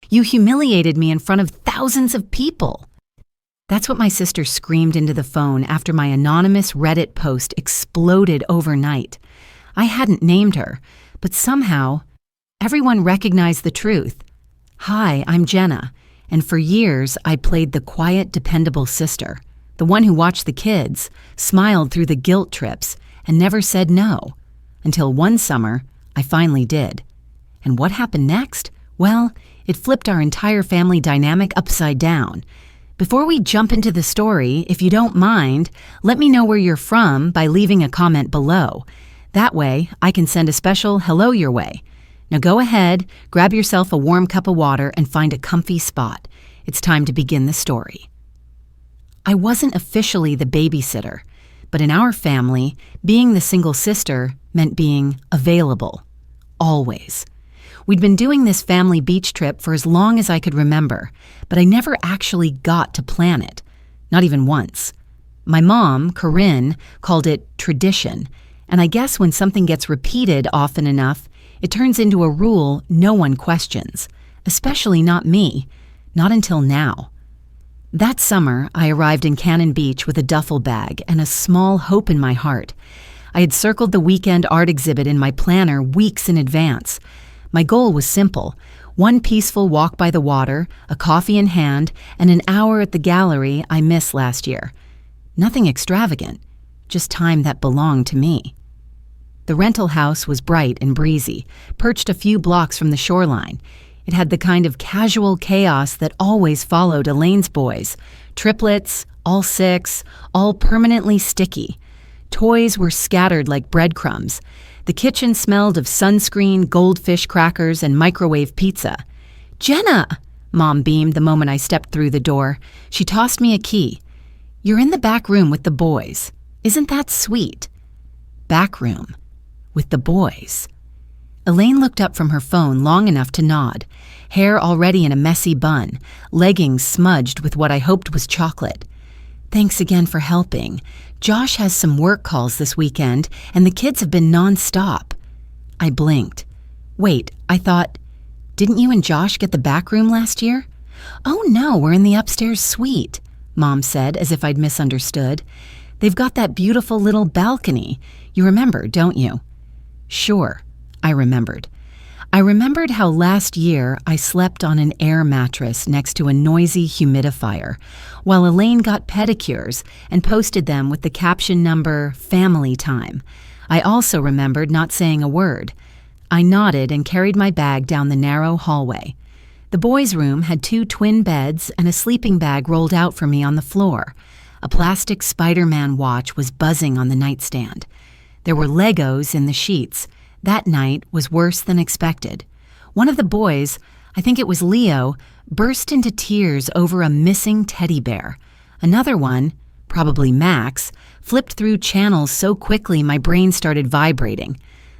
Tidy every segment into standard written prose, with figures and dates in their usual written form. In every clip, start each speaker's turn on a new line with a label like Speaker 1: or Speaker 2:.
Speaker 1: You humiliated me in front of thousands of people." That's what my sister screamed into the phone after my anonymous Reddit post exploded overnight. I hadn't named her, but somehow, everyone recognized the truth. "Hi, I'm Jenna, and for years I played the quiet, dependable sister, the one who watched the kids, smiled through the guilt trips, and never said no. Until one summer, I finally did. And what happened next? Well, it flipped our entire family dynamic upside down. Before we jump into the story, if you don't mind, let me know where you're from by leaving a comment below. That way, I can send a special hello your way. Now go ahead, grab yourself a warm cup of water, and find a comfy spot. It's time to begin the story. I wasn't officially the babysitter, but in our family, being the single sister meant being available. Always. We'd been doing this family beach trip for as long as I could remember, but I never actually got to plan it. Not even once. My mom, Corinne, called it tradition, and I guess when something gets repeated often enough, it turns into a rule no one questions, especially not me, not until now. That summer, I arrived in Cannon Beach with a duffel bag and a small hope in my heart. I had circled the weekend art exhibit in my planner weeks in advance. My goal was simple: one peaceful walk by the water, a coffee in hand, and an hour at the gallery I missed last year. Nothing extravagant, just time that belonged to me. The rental house was bright and breezy, perched a few blocks from the shoreline. It had the kind of casual chaos that always followed Elaine's boys. Triplets, all 6, all permanently sticky. Toys were scattered like breadcrumbs. The kitchen smelled of sunscreen, goldfish crackers, and microwave pizza. "Jenna!" Mom beamed the moment I stepped through the door. She tossed me a key. "You're in the back room with the boys. Isn't that sweet?" Back room. With the boys. Elaine looked up from her phone long enough to nod, hair already in a messy bun, leggings smudged with what I hoped was chocolate. "Thanks again for helping. Josh has some work calls this weekend, and the kids have been non-stop." I blinked. "Wait, I thought, didn't you and Josh get the back room last year?" "Oh no, we're in the upstairs suite," Mom said, as if I'd misunderstood. "They've got that beautiful little balcony. You remember, don't you?" Sure, I remembered. I remembered how last year I slept on an air mattress next to a noisy humidifier, while Elaine got pedicures and posted them with the caption number "Family Time." I also remembered not saying a word. I nodded and carried my bag down the narrow hallway. The boys' room had 2 twin beds and a sleeping bag rolled out for me on the floor. A plastic Spider-Man watch was buzzing on the nightstand. There were Legos in the sheets. That night was worse than expected. One of the boys, I think it was Leo, burst into tears over a missing teddy bear. Another one, probably Max, flipped through channels so quickly my brain started vibrating.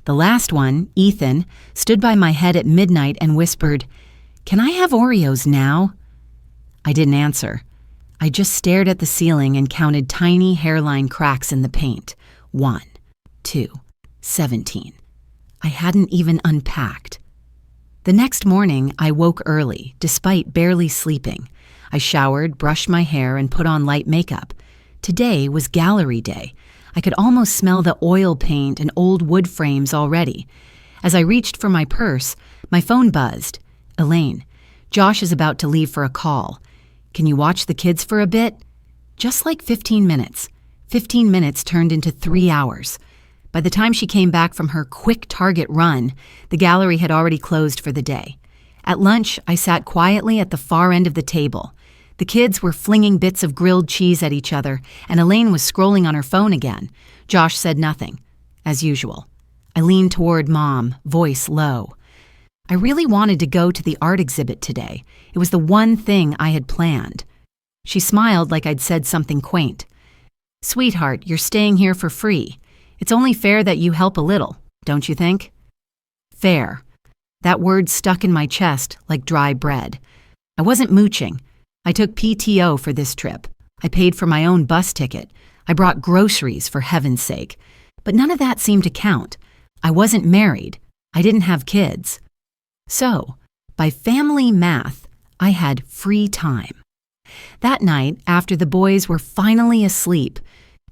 Speaker 1: The last one, Ethan, stood by my head at midnight and whispered, "Can I have Oreos now?" I didn't answer. I just stared at the ceiling and counted tiny hairline cracks in the paint. 1, 2, 17. I hadn't even unpacked. The next morning, I woke early, despite barely sleeping. I showered, brushed my hair, and put on light makeup. Today was gallery day. I could almost smell the oil paint and old wood frames already. As I reached for my purse, my phone buzzed. "Elaine, Josh is about to leave for a call. Can you watch the kids for a bit?" Just like 15 minutes. 15 minutes turned into 3 hours. By the time she came back from her quick Target run, the gallery had already closed for the day. At lunch, I sat quietly at the far end of the table. The kids were flinging bits of grilled cheese at each other, and Elaine was scrolling on her phone again. Josh said nothing, as usual. I leaned toward Mom, voice low. I really wanted to go to the art exhibit today. It was the one thing I had planned. She smiled like I'd said something quaint. "Sweetheart, you're staying here for free. It's only fair that you help a little, don't you think?" Fair. That word stuck in my chest like dry bread. I wasn't mooching. I took PTO for this trip. I paid for my own bus ticket. I brought groceries, for heaven's sake. But none of that seemed to count. I wasn't married. I didn't have kids. So, By family math, I had free time. That night, after the boys were finally asleep,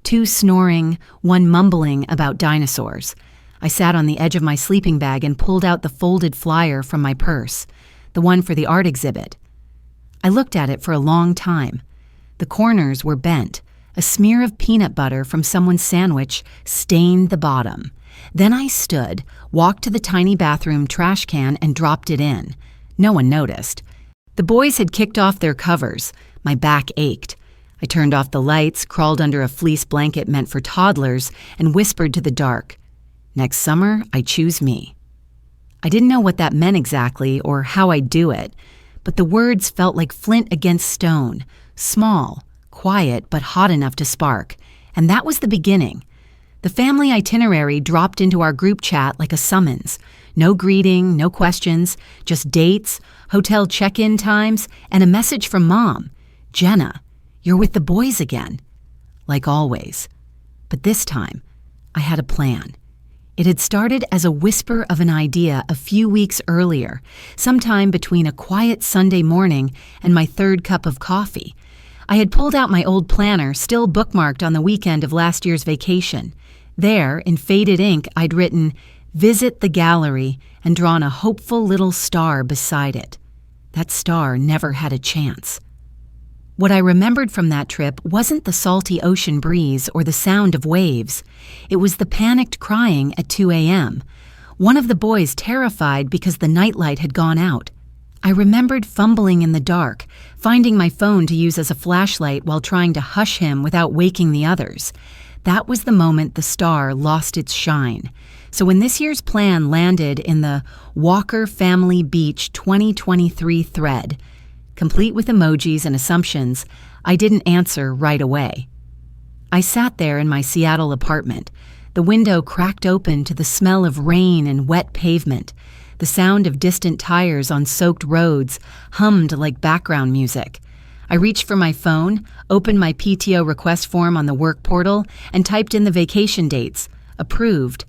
Speaker 1: 2 snoring, 1 mumbling about dinosaurs, I sat on the edge of my sleeping bag and pulled out the folded flyer from my purse, the one for the art exhibit. I looked at it for a long time. The corners were bent. A smear of peanut butter from someone's sandwich stained the bottom. Then I stood, walked to the tiny bathroom trash can, and dropped it in. No one noticed. The boys had kicked off their covers. My back ached. I turned off the lights, crawled under a fleece blanket meant for toddlers, and whispered to the dark, "Next summer, I choose me." I didn't know what that meant exactly or how I'd do it, but the words felt like flint against stone, small, quiet, but hot enough to spark, and that was the beginning. The family itinerary dropped into our group chat like a summons. No greeting, no questions, just dates, hotel check-in times, and a message from Mom. "Jenna, you're with the boys again." Like always. But this time, I had a plan. It had started as a whisper of an idea a few weeks earlier, sometime between a quiet Sunday morning and my 3rd cup of coffee. I had pulled out my old planner, still bookmarked on the weekend of last year's vacation. There, in faded ink, I'd written, "Visit the gallery," and drawn a hopeful little star beside it. That star never had a chance. What I remembered from that trip wasn't the salty ocean breeze or the sound of waves. It was the panicked crying at 2 a.m. One of the boys terrified because the nightlight had gone out. I remembered fumbling in the dark, finding my phone to use as a flashlight while trying to hush him without waking the others. That was the moment the star lost its shine. So when this year's plan landed in the Walker Family Beach 2023 thread, complete with emojis and assumptions, I didn't answer right away. I sat there in my Seattle apartment, the window cracked open to the smell of rain and wet pavement. The sound of distant tires on soaked roads hummed like background music. I reached for my phone, opened my PTO request form on the work portal, and typed in the vacation dates. Approved.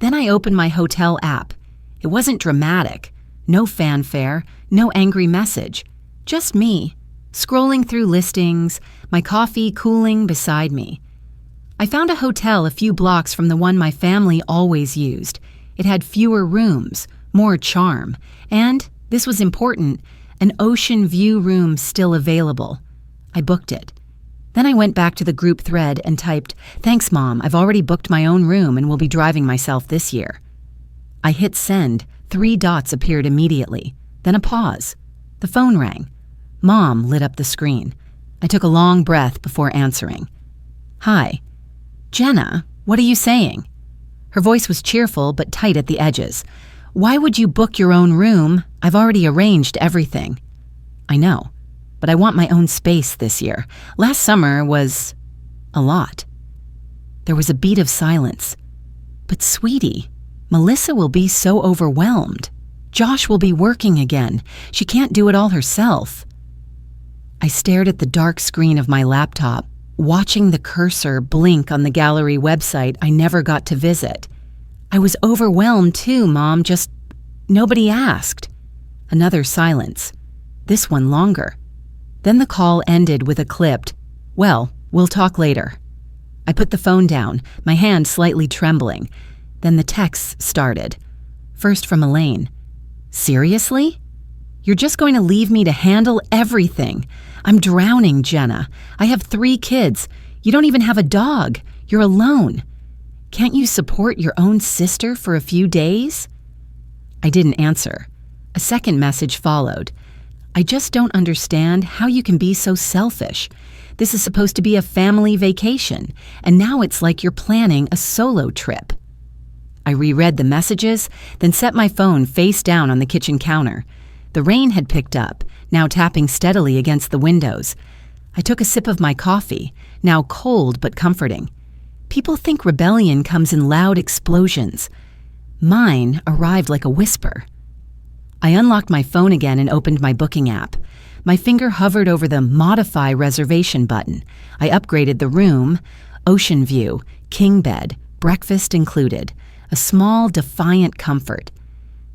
Speaker 1: Then I opened my hotel app. It wasn't dramatic. No fanfare, no angry message. Just me, scrolling through listings, my coffee cooling beside me. I found a hotel a few blocks from the one my family always used. It had fewer rooms, more charm, and, this was important, an ocean view room still available. I booked it. Then I went back to the group thread and typed, "Thanks, Mom, I've already booked my own room and will be driving myself this year." I hit send. 3 dots appeared immediately. Then a pause. The phone rang. Mom lit up the screen. I took a long breath before answering. "Hi. Jenna, what are you saying?" Her voice was cheerful but tight at the edges. "Why would you book your own room? I've already arranged everything." "I know, but I want my own space this year. Last summer was a lot." There was a beat of silence. "But sweetie, Melissa will be so overwhelmed. Josh will be working again. She can't do it all herself." I stared at the dark screen of my laptop, watching the cursor blink on the gallery website I never got to visit. "I was overwhelmed too, Mom, just nobody asked." Another silence. This one longer. Then the call ended with a clipped, "Well, we'll talk later." I put the phone down, my hand slightly trembling. Then the texts started. First from Elaine. "Seriously? You're just going to leave me to handle everything? I'm drowning, Jenna. I have 3 kids. You don't even have a dog. You're alone. Can't you support your own sister for a few days?" I didn't answer. A second message followed. "I just don't understand how you can be so selfish. This is supposed to be a family vacation, and now it's like you're planning a solo trip." I reread the messages, then set my phone face down on the kitchen counter. The rain had picked up, now tapping steadily against the windows. I took a sip of my coffee, now cold but comforting. People think rebellion comes in loud explosions. Mine arrived like a whisper. I unlocked my phone again and opened my booking app. My finger hovered over the Modify Reservation button. I upgraded the room, ocean view, king bed, breakfast included, a small, defiant comfort.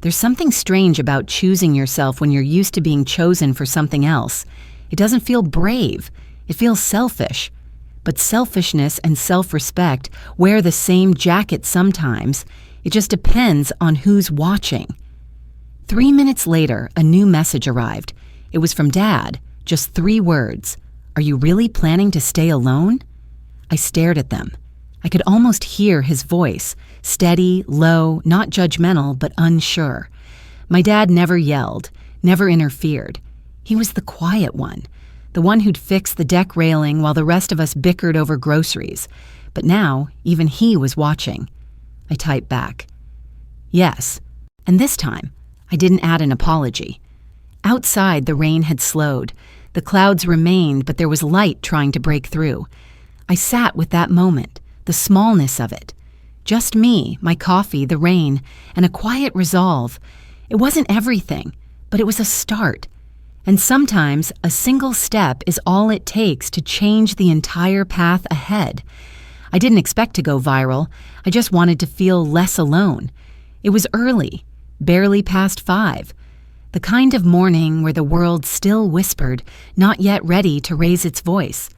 Speaker 1: There's something strange about choosing yourself when you're used to being chosen for something else. It doesn't feel brave. It feels selfish. But selfishness and self-respect wear the same jacket sometimes. It just depends on who's watching. 3 minutes later, a new message arrived. It was from Dad, just 3 words. "Are you really planning to stay alone?" I stared at them. I could almost hear his voice, steady, low, not judgmental, but unsure. My dad never yelled, never interfered. He was the quiet one, the one who'd fix the deck railing while the rest of us bickered over groceries. But now, even he was watching. I typed back, "Yes," and this time, I didn't add an apology. Outside, the rain had slowed. The clouds remained, but there was light trying to break through. I sat with that moment, the smallness of it. Just me, my coffee, the rain, and a quiet resolve. It wasn't everything, but it was a start. And sometimes a single step is all it takes to change the entire path ahead. I didn't expect to go viral. I just wanted to feel less alone. It was early, barely past 5. The kind of morning where the world still whispered, not yet ready to raise its voice.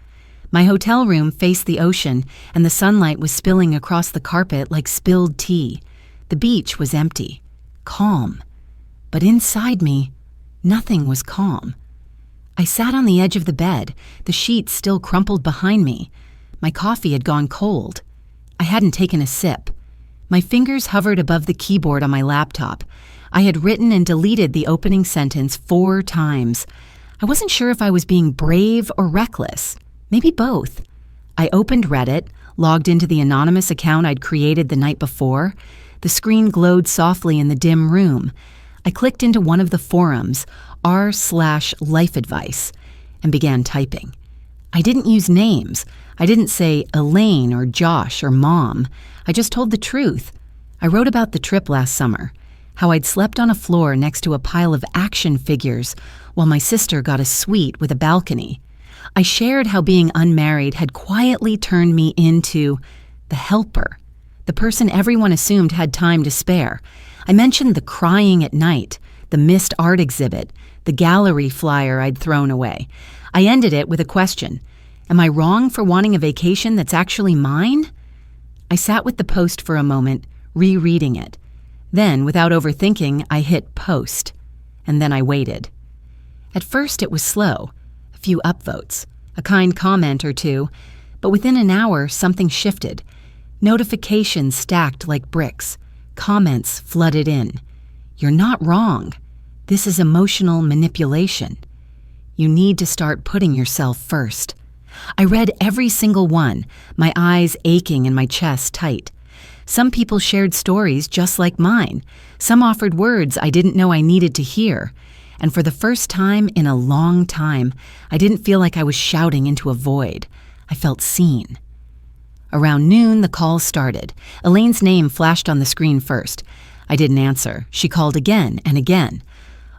Speaker 1: My hotel room faced the ocean, and the sunlight was spilling across the carpet like spilled tea. The beach was empty, calm. But inside me, nothing was calm. I sat on the edge of the bed, the sheets still crumpled behind me. My coffee had gone cold. I hadn't taken a sip. My fingers hovered above the keyboard on my laptop. I had written and deleted the opening sentence 4 times. I wasn't sure if I was being brave or reckless. Maybe both. I opened Reddit, logged into the anonymous account I'd created the night before. The screen glowed softly in the dim room. I clicked into one of the forums, r/life advice, and began typing. I didn't use names. I didn't say Elaine or Josh or Mom. I just told the truth. I wrote about the trip last summer, how I'd slept on a floor next to a pile of action figures while my sister got a suite with a balcony. I shared how being unmarried had quietly turned me into the helper, the person everyone assumed had time to spare. I mentioned the crying at night, the missed art exhibit, the gallery flyer I'd thrown away. I ended it with a question. Am I wrong for wanting a vacation that's actually mine? I sat with the post for a moment, rereading it. Then, without overthinking, I hit post. And then I waited. At first, it was slow. A few upvotes, a kind comment or two, but within an hour, something shifted. Notifications stacked like bricks. Comments flooded in. You're not wrong. This is emotional manipulation. You need to start putting yourself first. I read every single one, my eyes aching and my chest tight. Some people shared stories just like mine. Some offered words I didn't know I needed to hear. And for the first time in a long time, I didn't feel like I was shouting into a void. I felt seen. Around noon, the call started. Elaine's name flashed on the screen first. I didn't answer. She called again and again.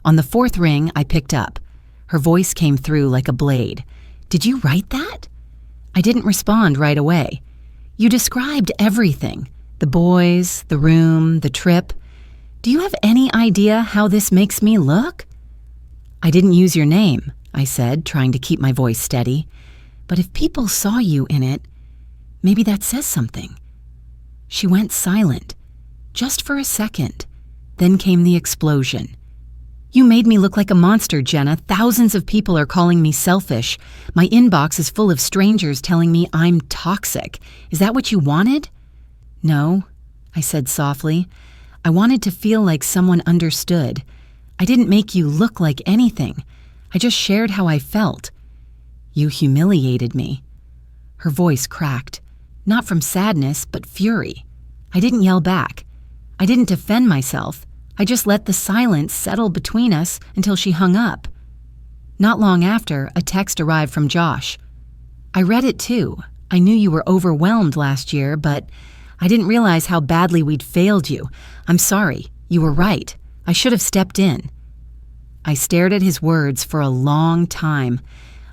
Speaker 1: On the 4th ring, I picked up. Her voice came through like a blade. "Did you write that?" I didn't respond right away. "You described everything. The boys, the room, the trip. Do you have any idea how this makes me look?" "I didn't use your name," I said, trying to keep my voice steady. "But if people saw you in it, maybe that says something." She went silent, just for a second. Then came the explosion. "You made me look like a monster, Jenna. Thousands of people are calling me selfish. My inbox is full of strangers telling me I'm toxic. Is that what you wanted?" "No," I said softly. "I wanted to feel like someone understood. I didn't make you look like anything. I just shared how I felt. You humiliated me." Her voice cracked, not from sadness, but fury. I didn't yell back. I didn't defend myself. I just let the silence settle between us until she hung up. Not long after, a text arrived from Josh. "I read it too. I knew you were overwhelmed last year, but I didn't realize how badly we'd failed you. I'm sorry. You were right. I should have stepped in." I stared at his words for a long time.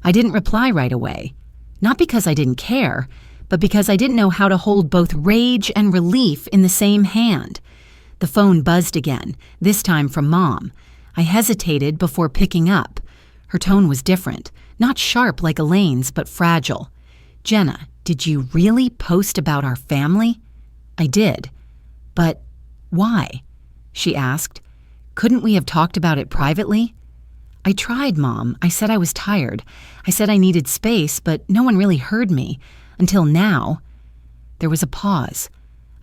Speaker 1: I didn't reply right away. Not because I didn't care, but because I didn't know how to hold both rage and relief in the same hand. The phone buzzed again, this time from Mom. I hesitated before picking up. Her tone was different, not sharp like Elaine's, but fragile. "Jenna, did you really post about our family?" "I did." "But why?" she asked. "Couldn't we have talked about it privately?" "I tried, Mom. I said I was tired. I said I needed space, but no one really heard me. Until now." There was a pause.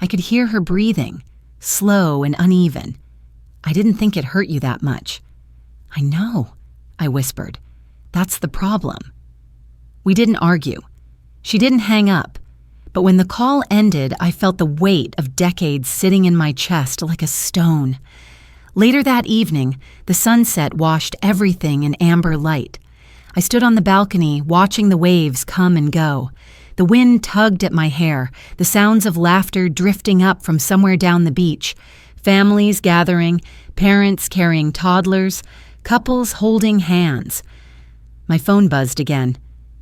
Speaker 1: I could hear her breathing, slow and uneven. "I didn't think it hurt you that much." "I know," I whispered. "That's the problem." We didn't argue. She didn't hang up. But when the call ended, I felt the weight of decades sitting in my chest like a stone. Later that evening, the sunset washed everything in amber light. I stood on the balcony, watching the waves come and go. The wind tugged at my hair, the sounds of laughter drifting up from somewhere down the beach, families gathering, parents carrying toddlers, couples holding hands. My phone buzzed again.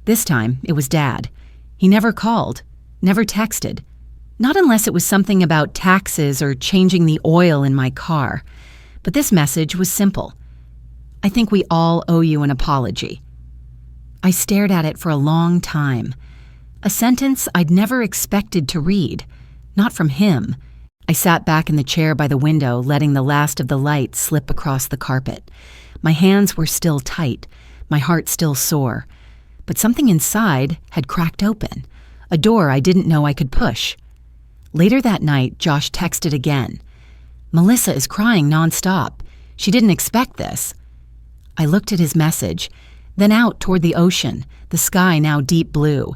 Speaker 1: This time, it was Dad. He never called, never texted. Not unless it was something about taxes or changing the oil in my car. But this message was simple. "I think we all owe you an apology." I stared at it for a long time. A sentence I'd never expected to read. Not from him. I sat back in the chair by the window, letting the last of the light slip across the carpet. My hands were still tight, my heart still sore. But something inside had cracked open. A door I didn't know I could push. Later that night, Josh texted again. "Melissa is crying nonstop. She didn't expect this." I looked at his message, then out toward the ocean, the sky now deep blue.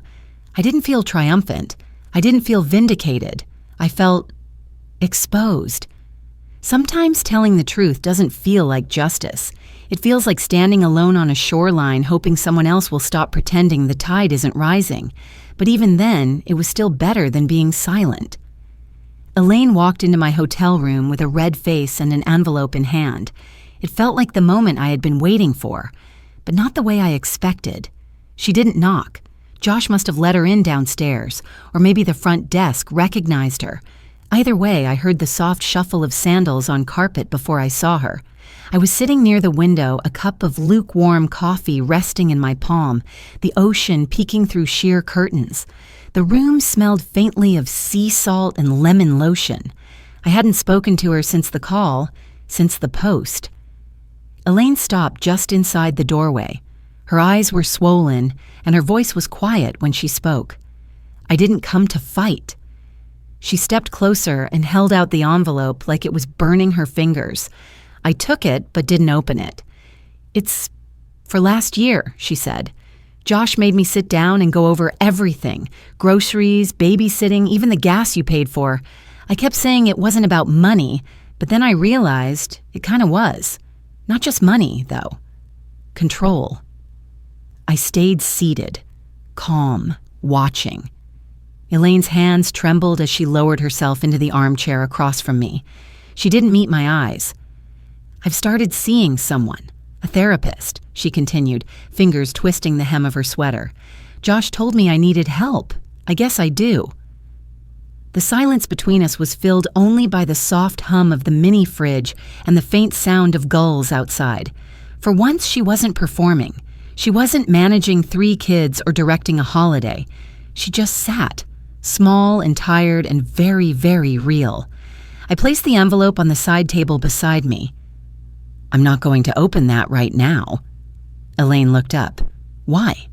Speaker 1: I didn't feel triumphant. I didn't feel vindicated. I felt exposed. Sometimes telling the truth doesn't feel like justice. It feels like standing alone on a shoreline hoping someone else will stop pretending the tide isn't rising. But even then, it was still better than being silent. Elaine walked into my hotel room with a red face and an envelope in hand. It felt like the moment I had been waiting for, but not the way I expected. She didn't knock. Josh must have let her in downstairs, or maybe the front desk recognized her. Either way, I heard the soft shuffle of sandals on carpet before I saw her. I was sitting near the window, a cup of lukewarm coffee resting in my palm, the ocean peeking through sheer curtains. The room smelled faintly of sea salt and lemon lotion. I hadn't spoken to her since the call, since the post. Elaine stopped just inside the doorway. Her eyes were swollen, and her voice was quiet when she spoke. "I didn't come to fight." She stepped closer and held out the envelope like it was burning her fingers. I took it, but didn't open it. "It's for last year," she said. "Josh made me sit down and go over everything. Groceries, babysitting, even the gas you paid for. I kept saying it wasn't about money, but then I realized it kind of was. Not just money, though. Control." I stayed seated, calm, watching. Elaine's hands trembled as she lowered herself into the armchair across from me. She didn't meet my eyes. "I've started seeing someone. A therapist," she continued, fingers twisting the hem of her sweater. "Josh told me I needed help. I guess I do." The silence between us was filled only by the soft hum of the mini fridge and the faint sound of gulls outside. For once, she wasn't performing. She wasn't managing 3 kids or directing a holiday. She just sat, small and tired and very, very real. I placed the envelope on the side table beside me. "I'm not going to open that right now." Elaine looked up. "Why?"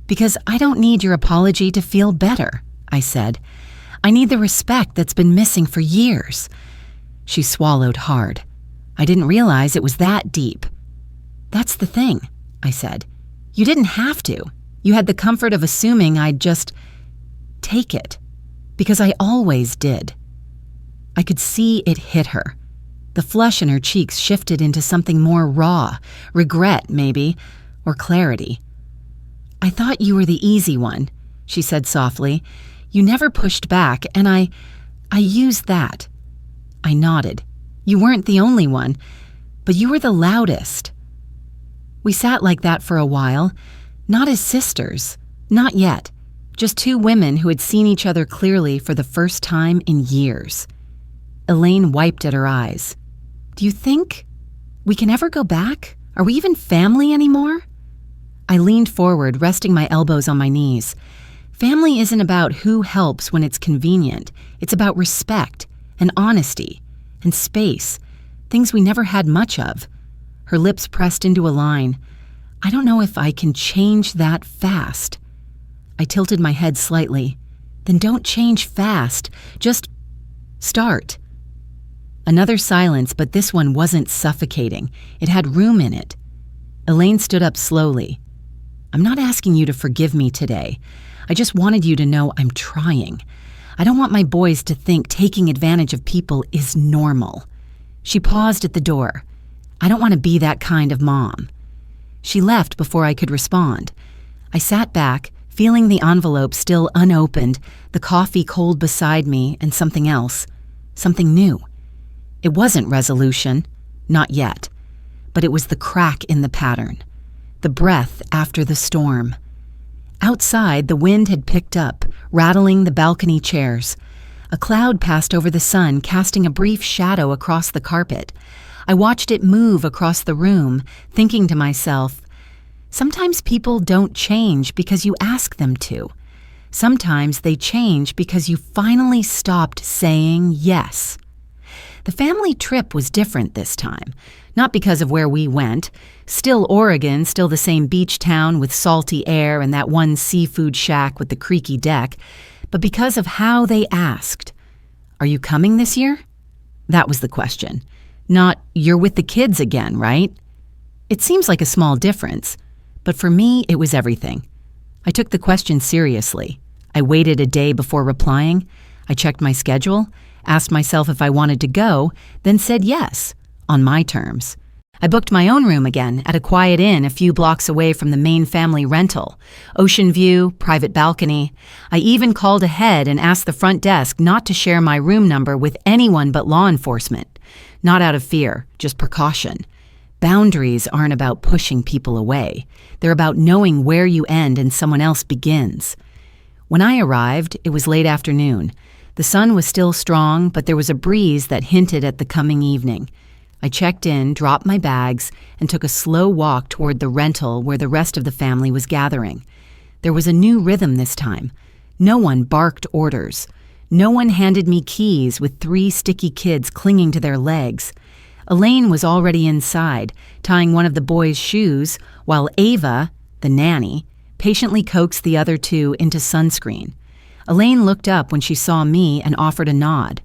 Speaker 1: "Because I don't need your apology to feel better," I said. "I need the respect that's been missing for years." She swallowed hard. I didn't realize it was that deep. "That's the thing," I said. "You didn't have to. You had the comfort of assuming I'd just take it. Because I always did." I could see it hit her. The flush in her cheeks shifted into something more raw, regret maybe, or clarity. "I thought you were the easy one," she said softly. "You never pushed back, and I used that." I nodded. "You weren't the only one, but you were the loudest." We sat like that for a while, not as sisters, not yet, just 2 women who had seen each other clearly for the first time in years. Elaine wiped at her eyes. Do you think we can ever go back? Are we even family anymore? I leaned forward, resting my elbows on my knees. Family isn't about who helps when it's convenient. It's about respect and honesty and space, things we never had much of. Her lips pressed into a line. I don't know if I can change that fast. I tilted my head slightly. Then don't change fast. Just start. Another silence, but this one wasn't suffocating. It had room in it. Elaine stood up slowly. I'm not asking you to forgive me today. I just wanted you to know I'm trying. I don't want my boys to think taking advantage of people is normal. She paused at the door. I don't want to be that kind of mom. She left before I could respond. I sat back, feeling the envelope still unopened, the coffee cold beside me, and something else. Something new. It wasn't resolution. Not yet. But it was the crack in the pattern. The breath after the storm. Outside, the wind had picked up, rattling the balcony chairs. A cloud passed over the sun, casting a brief shadow across the carpet. I watched it move across the room, thinking to myself, sometimes people don't change because you ask them to. Sometimes they change because you finally stopped saying yes. The family trip was different this time, not because of where we went. Still Oregon, still the same beach town with salty air and that one seafood shack with the creaky deck, but because of how they asked. Are you coming this year? That was the question. Not, you're with the kids again, right? It seems like a small difference, but for me, it was everything. I took the question seriously. I waited a day before replying. I checked my schedule, asked myself if I wanted to go, then said yes, on my terms. I booked my own room again at a quiet inn a few blocks away from the main family rental. Ocean view, private balcony. I even called ahead and asked the front desk not to share my room number with anyone but law enforcement. Not out of fear, just precaution. Boundaries aren't about pushing people away. They're about knowing where you end and someone else begins. When I arrived, it was late afternoon. The sun was still strong, but there was a breeze that hinted at the coming evening. I checked in, dropped my bags, and took a slow walk toward the rental where the rest of the family was gathering. There was a new rhythm this time. No one barked orders. No one handed me keys with 3 sticky kids clinging to their legs. Elaine was already inside, tying one of the boys' shoes, while Ava, the nanny, patiently coaxed the other 2 into sunscreen. Elaine looked up when she saw me and offered a nod.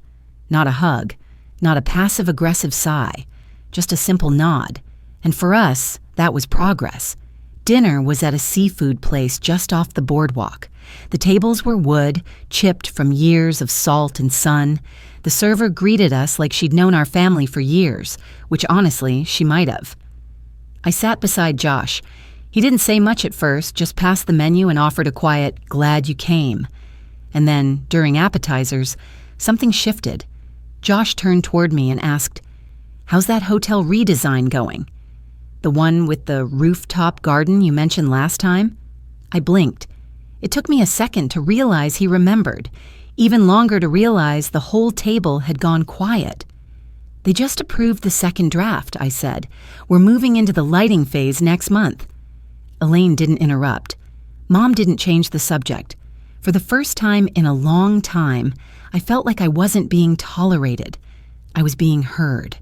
Speaker 1: Not a hug, not a passive-aggressive sigh, just a simple nod. And for us, that was progress. Dinner was at a seafood place just off the boardwalk. The tables were wood, chipped from years of salt and sun. The server greeted us like she'd known our family for years, which honestly, she might have. I sat beside Josh. He didn't say much at first, just passed the menu and offered a quiet, "Glad you came." And then, during appetizers, something shifted. Josh turned toward me and asked, "How's that hotel redesign going? The one with the rooftop garden you mentioned last time?" I blinked. It took me a second to realize he remembered, even longer to realize the whole table had gone quiet. "They just approved the second draft," I said. "We're moving into the lighting phase next month." Elaine didn't interrupt. Mom didn't change the subject. For the first time in a long time, I felt like I wasn't being tolerated. I was being heard.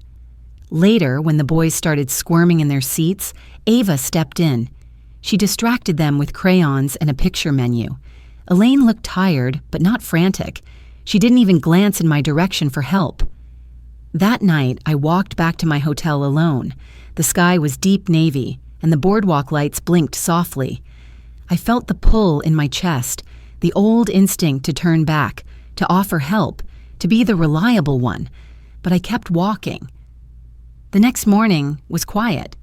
Speaker 1: Later, when the boys started squirming in their seats, Ava stepped in. She distracted them with crayons and a picture menu. Elaine looked tired, but not frantic. She didn't even glance in my direction for help. That night, I walked back to my hotel alone. The sky was deep navy, and the boardwalk lights blinked softly. I felt the pull in my chest, the old instinct to turn back, to offer help, to be the reliable one, but I kept walking. The next morning was quiet.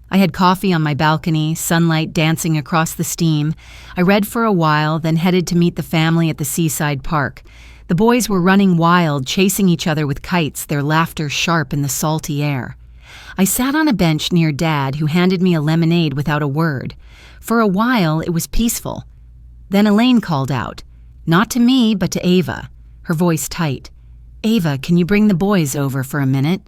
Speaker 1: I had coffee on my balcony, sunlight dancing across the steam. I read for a while, then headed to meet the family at the seaside park. The boys were running wild, chasing each other with kites, their laughter sharp in the salty air. I sat on a bench near Dad, who handed me a lemonade without a word. For a while, it was peaceful. Then Elaine called out, not to me, but to Ava, her voice tight. Ava, can you bring the boys over for a minute?"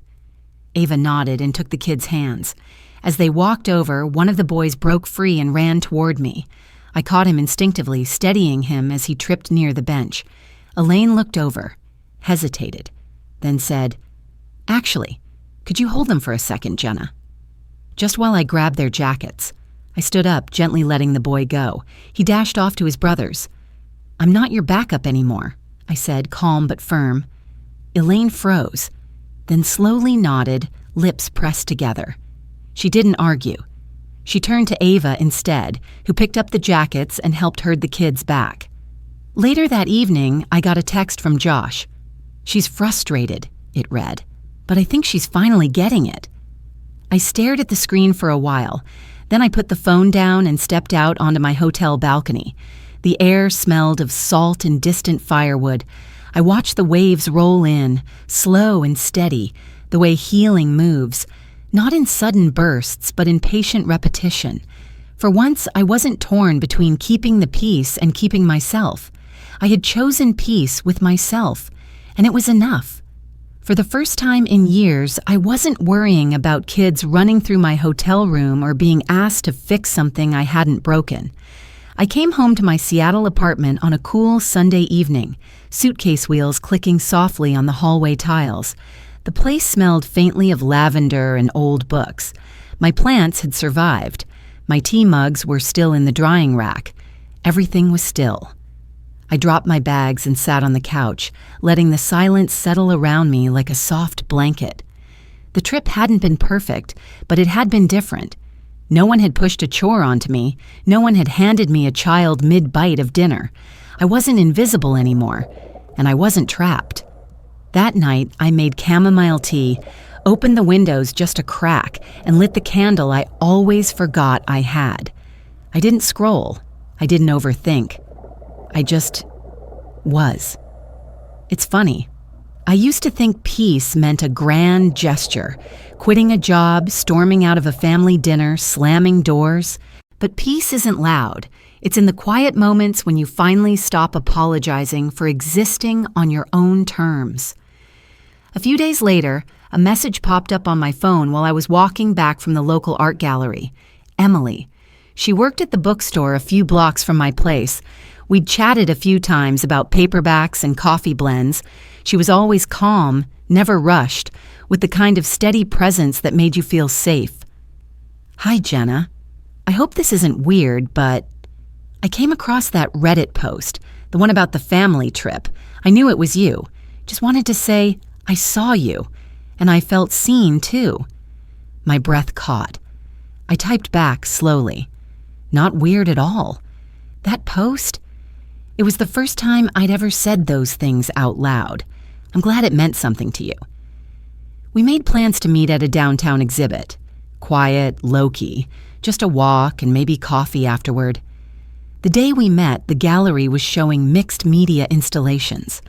Speaker 1: Ava nodded and took the kids' hands. As they walked over, one of the boys broke free and ran toward me. I caught him instinctively, steadying him as he tripped near the bench. Elaine looked over, hesitated, then said, "Actually, could you hold them for a second, Jenna?" Just while I grabbed their jackets. I stood up, gently letting the boy go. He dashed off to his brothers. "I'm not your backup anymore," I said, calm but firm. Elaine froze, then slowly nodded, lips pressed together. She didn't argue. She turned to Ava instead, who picked up the jackets and helped herd the kids back. Later that evening, I got a text from Josh. "She's frustrated," it read, "but I think she's finally getting it." I stared at the screen for a while. Then I put the phone down and stepped out onto my hotel balcony. The air smelled of salt and distant firewood. I watched the waves roll in, slow and steady, the way healing moves, not in sudden bursts, but in patient repetition. For once, I wasn't torn between keeping the peace and keeping myself. I had chosen peace with myself, and it was enough. For the first time in years, I wasn't worrying about kids running through my hotel room or being asked to fix something I hadn't broken. I came home to my Seattle apartment on a cool Sunday evening, suitcase wheels clicking softly on the hallway tiles. The place smelled faintly of lavender and old books. My plants had survived. My tea mugs were still in the drying rack. Everything was still. I dropped my bags and sat on the couch, letting the silence settle around me like a soft blanket. The trip hadn't been perfect, but it had been different. No one had pushed a chore onto me. No one had handed me a child mid-bite of dinner. I wasn't invisible anymore, and I wasn't trapped. That night, I made chamomile tea, opened the windows just a crack, and lit the candle I always forgot I had. I didn't scroll. I didn't overthink. I just was. It's funny. I used to think peace meant a grand gesture, quitting a job, storming out of a family dinner, slamming doors. But peace isn't loud. It's in the quiet moments when you finally stop apologizing for existing on your own terms. A few days later, a message popped up on my phone while I was walking back from the local art gallery. Emily. She worked at the bookstore a few blocks from my place. We'd chatted a few times about paperbacks and coffee blends. She was always calm, never rushed, with the kind of steady presence that made you feel safe. "Hi, Jenna. I hope this isn't weird, but I came across that Reddit post, the one about the family trip. I knew it was you. Just wanted to say I saw you, and I felt seen, too." My breath caught. I typed back slowly. Not weird at all. That post? It was the first time I'd ever said those things out loud. I'm glad it meant something to you. We made plans to meet at a downtown exhibit. Quiet, low-key, just a walk and maybe coffee afterward. The day we met, the gallery was showing mixed media installations.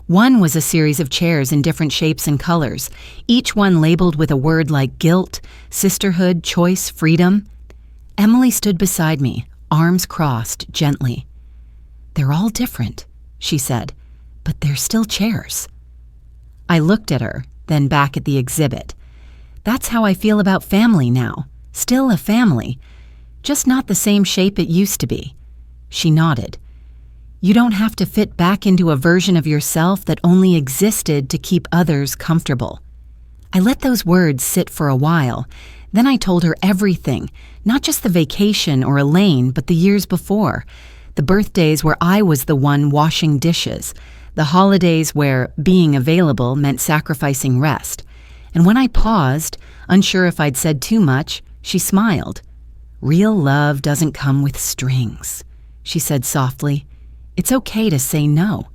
Speaker 1: One was a series of chairs in different shapes and colors, each one labeled with a word like guilt, sisterhood, choice, freedom. Emily stood beside me, arms crossed, gently. "They're all different," she said, "but they're still chairs." I looked at her, then back at the exhibit. That's how I feel about family now. Still a family, just not the same shape it used to be. She nodded. You don't have to fit back into a version of yourself that only existed to keep others comfortable. I let those words sit for a while. Then I told her everything, not just the vacation or Elaine, but the years before. The birthdays where I was the one washing dishes. The holidays where being available meant sacrificing rest. And when I paused, unsure if I'd said too much, she smiled. "Real love doesn't come with strings," she said softly. "It's okay to say no."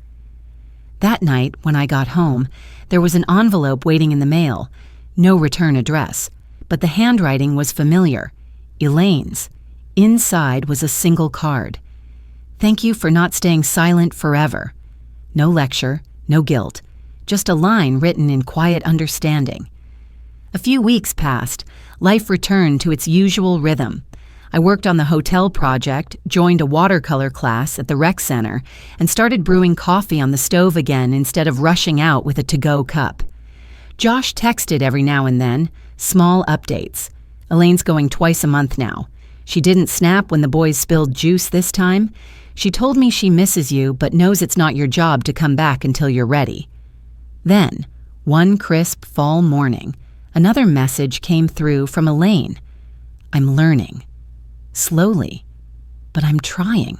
Speaker 1: That night, when I got home, there was an envelope waiting in the mail. No return address, but the handwriting was familiar. Elaine's. Inside was a single card. "Thank you for not staying silent forever." No lecture, no guilt, just a line written in quiet understanding. A few weeks passed. Life returned to its usual rhythm. I worked on the hotel project, joined a watercolor class at the rec center, and started brewing coffee on the stove again instead of rushing out with a to-go cup. Josh texted every now and then, small updates. Elaine's going twice a month now. She didn't snap when the boys spilled juice this time. She told me she misses you but knows it's not your job to come back until you're ready. Then, one crisp fall morning, another message came through from Elaine. I'm learning. Slowly. But I'm trying.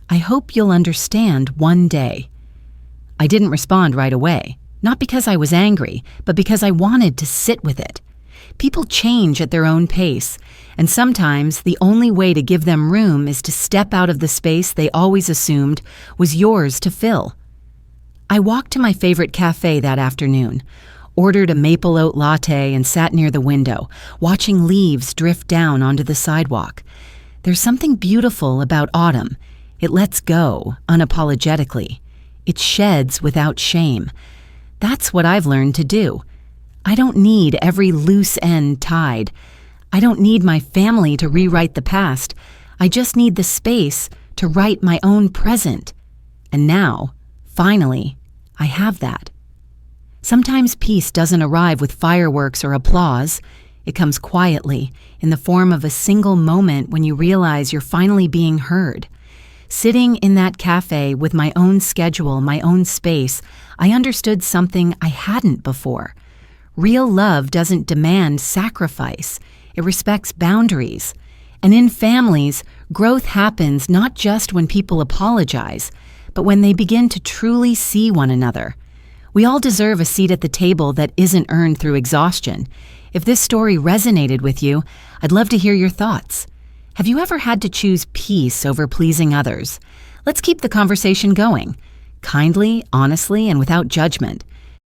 Speaker 1: I hope you'll understand one day. I didn't respond right away, not because I was angry, but because I wanted to sit with it. People change at their own pace, and sometimes the only way to give them room is to step out of the space they always assumed was yours to fill. I walked to my favorite cafe that afternoon, ordered a maple oat latte and sat near the window, watching leaves drift down onto the sidewalk. There's something beautiful about autumn. It lets go, unapologetically. It sheds without shame. That's what I've learned to do. I don't need every loose end tied. I don't need my family to rewrite the past. I just need the space to write my own present. And now, finally, I have that. Sometimes peace doesn't arrive with fireworks or applause. It comes quietly, in the form of a single moment when you realize you're finally being heard. Sitting in that cafe with my own schedule, my own space, I understood something I hadn't before. Real love doesn't demand sacrifice. It respects boundaries. And in families, growth happens not just when people apologize, but when they begin to truly see one another. We all deserve a seat at the table that isn't earned through exhaustion. If this story resonated with you, I'd love to hear your thoughts. Have you ever had to choose peace over pleasing others? Let's keep the conversation going. Kindly, honestly, and without judgment.